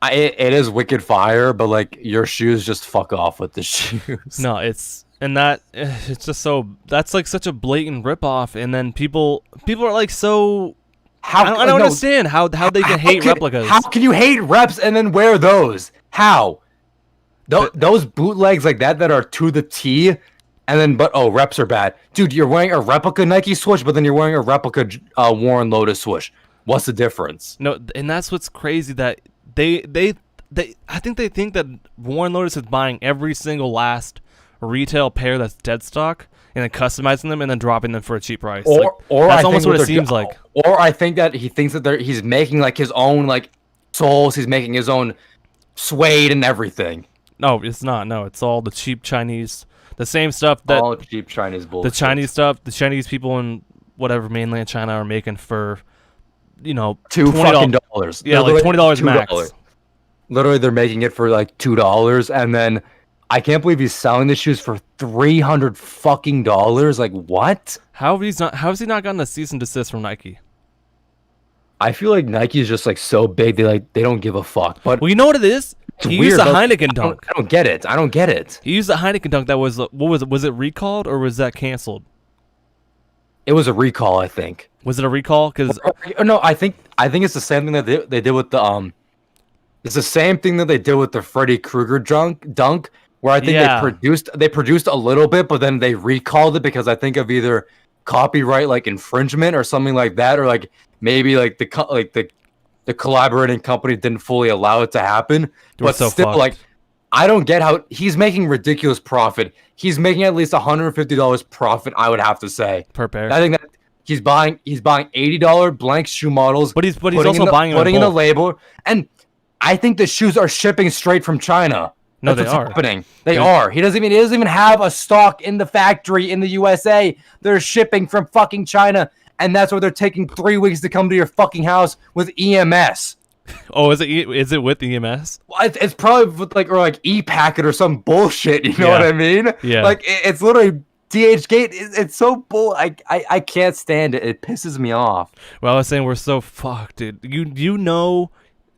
It is wicked fire, but like your shoes, just fuck off with the shoes. No, it's just so, that's like such a blatant ripoff, and then people are like, so I don't understand how they can hate replicas. How can you hate reps and then wear those? How? Those bootlegs like that are to the T, and then reps are bad, dude. You're wearing a replica Nike swoosh, but then you're wearing a replica Warren Lotus swoosh. What's the difference? No, and that's what's crazy, that they I think they think that Warren Lotus is buying every single last retail pair that's dead stock and then customizing them and then dropping them for a cheap price. Or that's almost what it seems like. Or I think that he thinks that he's making like his own like soles. He's making his own suede and everything. No, it's not. No, it's all the cheap Chinese, the same stuff that all cheap Chinese bullshit. The Chinese stuff, the Chinese people in whatever mainland China are making for, $2 Yeah, like $20 max. Literally, they're making it for like $2, and then I can't believe he's selling the shoes for $300 fucking. Like, what? How has he not gotten a cease and desist from Nike? I feel like Nike is just like so big they don't give a fuck. But well, you know what it is? He used the Heineken dunk. I don't get it. He used the Heineken dunk that was, what was it? Was it recalled or was that canceled? It was a recall, I think. Was it a recall? Because no, I think it's the same thing that they did with the It's the same thing that they did with the Freddy Krueger dunk, where I think they produced a little bit, but then they recalled it because I think of either copyright like infringement or something like that, or like maybe like the collaborating company didn't fully allow it to happen. But so still, like, I don't get how he's making ridiculous profit. He's making at least $150 profit, I would have to say, per pair. I think that he's buying $80 blank shoe models, but he's also putting in the label, and I think the shoes are shipping straight from China. No, That's they are. Happening. They are. He doesn't even have a stock in the factory in the USA. They're shipping from fucking China, and that's why they're taking 3 weeks to come to your fucking house with EMS. Oh, is it with EMS? Well, it's probably with like e-packet or some bullshit. You know what I mean? Yeah. Like it's literally DHgate. It's so bull. I can't stand it. It pisses me off. Well, I was saying we're so fucked, dude. You know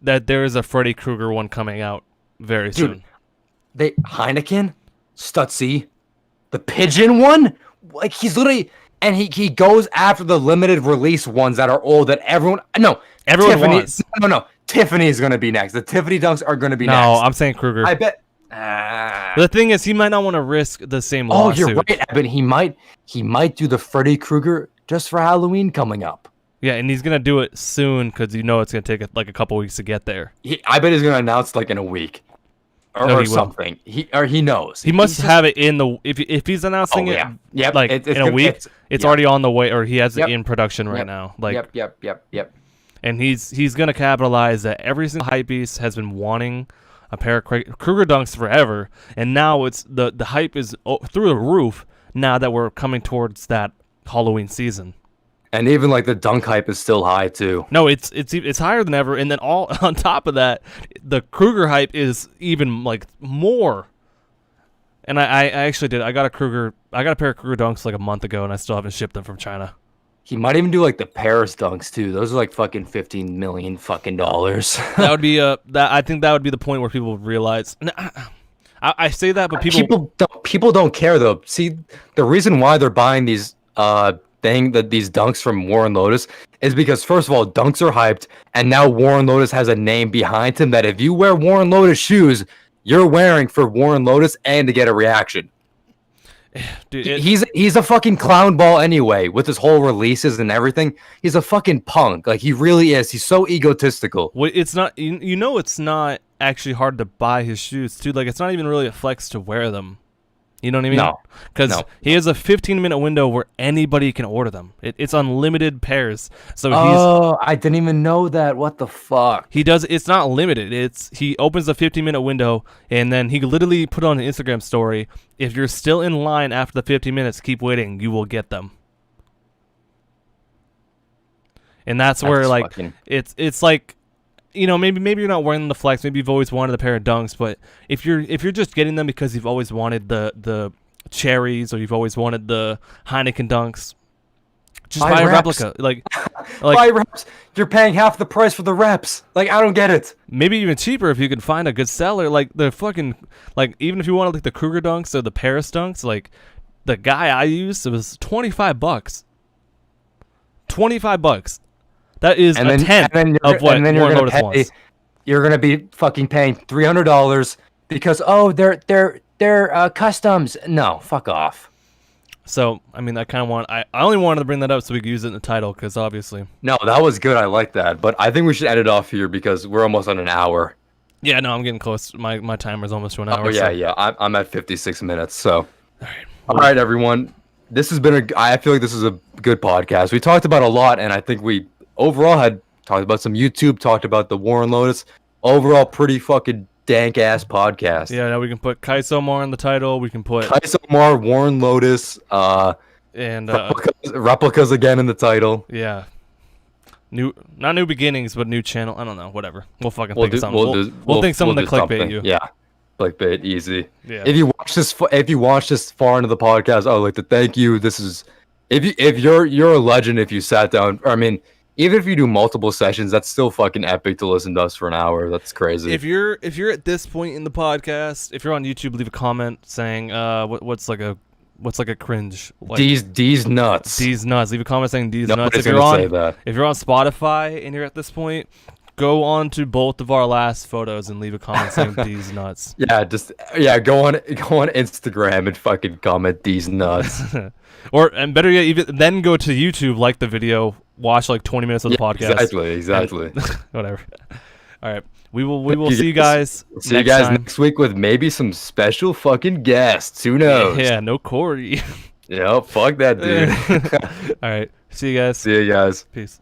that there is a Freddy Krueger one coming out very soon. Heineken, Stutzy, the Pigeon one. Like he's literally. And he goes after the limited release ones that are old that everyone wants. No. Tiffany's going to be next. The Tiffany dunks are going to be next. No, I'm saying Krueger. I bet. The thing is, he might not want to risk the same lawsuit. Oh, you're right, Evan. He might do the Freddy Krueger just for Halloween coming up. Yeah, and he's going to do it soon because it's going to take like a couple weeks to get there. I bet he's going to announce like in a week. Or something. He knows. He must have it in the if he's announcing it. Yep. Like in a week, it's already on the way, or he has it in production right now. Like Yep. And he's gonna capitalize that every single hype beast has been wanting a pair of Krueger dunks forever, and now it's the hype is through the roof now that we're coming towards that Halloween season. And even like the dunk hype is still high too. No, it's higher than ever, and then all on top of that, the Krueger hype is even like more. And I actually did. I got a pair of Krueger dunks like a month ago, and I still haven't shipped them from China. He might even do like the Paris dunks too. Those are like fucking $15 million fucking dollars. That would be I think that would be the point where people would realize. I say that, but people don't care though. See, the reason why they're buying these thing that these dunks from Warren Lotus is because first of all, dunks are hyped, and now Warren Lotus has a name behind him that if you wear Warren Lotus shoes, you're wearing for Warren Lotus and to get a reaction. Dude, he's a fucking clown ball anyway with his whole releases and everything. He's a fucking punk. Like, he really is. He's so egotistical. Well, it's not, it's not actually hard to buy his shoes too. Like, it's not even really a flex to wear them. You know what I mean? No. Because he has a 15-minute window where anybody can order them. It's unlimited pairs. So I didn't even know that. What the fuck? He does. It's not limited. He opens a 15-minute window, and then he literally put on an Instagram story, if you're still in line after the 15 minutes, keep waiting. You will get them. And that's where, like, it's like, maybe you're not wearing the flex. Maybe you've always wanted a pair of dunks, but if you're just getting them because you've always wanted the cherries, or you've always wanted the Heineken dunks, just buy a replica. Like buy reps. You're paying half the price for the reps. Like, I don't get it. Maybe even cheaper if you could find a good seller. Like the fucking, like, even if you wanted like the Kruger dunks or the Paris dunks, like the guy I used, it was $25. $25. That is a tenth of what Warren Lotus wants. You're gonna be fucking paying $300 because they're customs. No, fuck off. So I mean, I only wanted to bring that up so we could use it in the title, because obviously. No, that was good. I like that, but I think we should end it off here because we're almost on an hour. Yeah, no, I'm getting close. My timer's almost to an hour. Oh yeah, yeah. I'm at 56 minutes. So, all right, everyone. This has been I feel like this is a good podcast. We talked about a lot, and I think we overall had talked about some YouTube, talked about the Warren Lotus. Overall, pretty fucking dank ass podcast. Yeah, now we can put Kaiso Mar in the title. We can put Kaiso Mar, Warren Lotus, and replicas again in the title. Yeah, not new beginnings, but new channel. I don't know. Whatever. We'll fucking think of something. We'll think something to clickbait you. Yeah, clickbait easy. Yeah. If you watch this far into the podcast, I would like to thank you. This is if you're a legend if you sat down. I mean, even if you do multiple sessions, that's still fucking epic to listen to us for an hour. That's crazy. If you're at this point in the podcast, if you're on YouTube, leave a comment saying what's like a cringe. Like, D's nuts. D's nuts. Leave a comment saying D's nuts. If you're on Spotify and you're at this point, go on to both of our last photos and leave a comment saying D's nuts. Yeah, go on Instagram and fucking comment D's nuts. And better yet, even then go to YouTube, like the video, watch like 20 minutes of the podcast. Exactly. Whatever. All right. We will see you guys. See you guys next week with maybe some special fucking guests. Who knows? Yeah, no Corey. Yeah, fuck that dude. All right. See you guys. See you guys. Peace.